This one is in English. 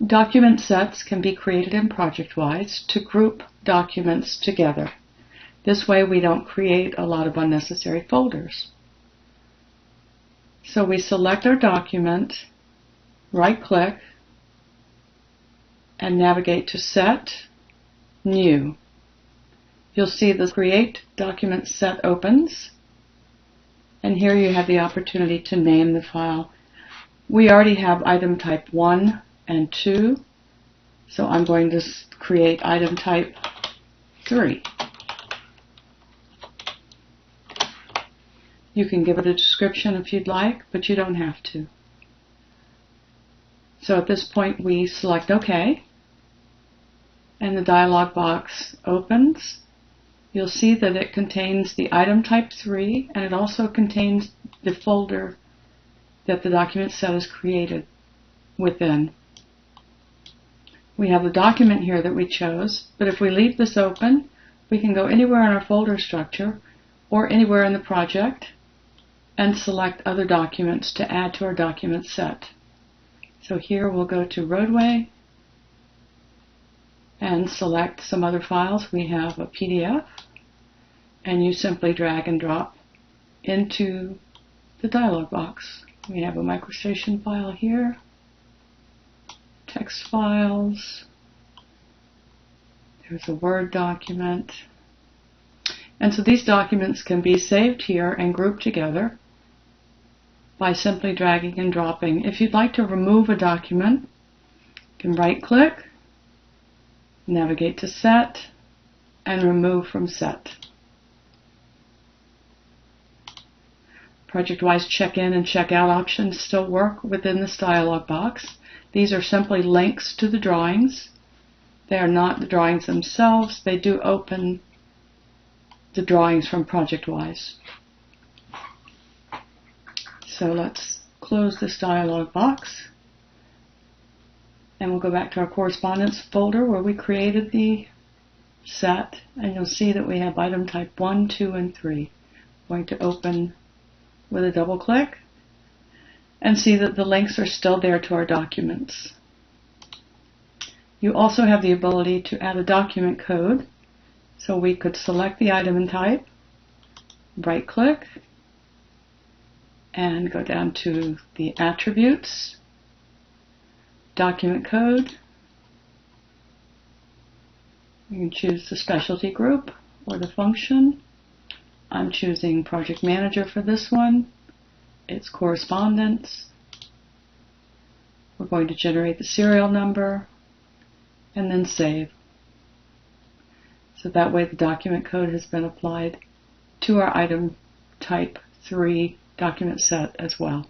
Document sets can be created in ProjectWise to group documents together. This way we don't create a lot of unnecessary folders. So we select our document, right-click, and navigate to Set, New. You'll see the Create Document Set opens, and here you have the opportunity to name the file. We already have item type 1 and 2, so I'm going to create item type 3. You can give it a description if you'd like, but you don't have to. So at this point we select OK, and the dialog box opens. You'll see that it contains the item type 3, and it also contains the folder that the document set is created within. We have the document here that we chose, but if we leave this open, we can go anywhere in our folder structure or anywhere in the project and select other documents to add to our document set. So here we'll go to roadway and select some other files. We have a PDF, and you simply drag and drop into the dialog box. We have a MicroStation file here, text files, there's a Word document. And so these documents can be saved here and grouped together by simply dragging and dropping. If you'd like to remove a document, you can right-click, navigate to Set, and Remove from Set. ProjectWise check-in and check-out options still work within this dialog box. These are simply links to the drawings. They are not the drawings themselves. They do open the drawings from ProjectWise. So let's close this dialog box, and we'll go back to our correspondence folder where we created the set, and you'll see that we have item type 1, 2, and 3. I'm going to open with a double click and see that the links are still there to our documents. You also have the ability to add a document code, so we could select the item and type, right click, and go down to the attributes, document code. You can choose the specialty group or the function. I'm choosing Project Manager for this one. It's correspondence. We're going to generate the serial number and then save. So that way the document code has been applied to our item type 3 document set as well.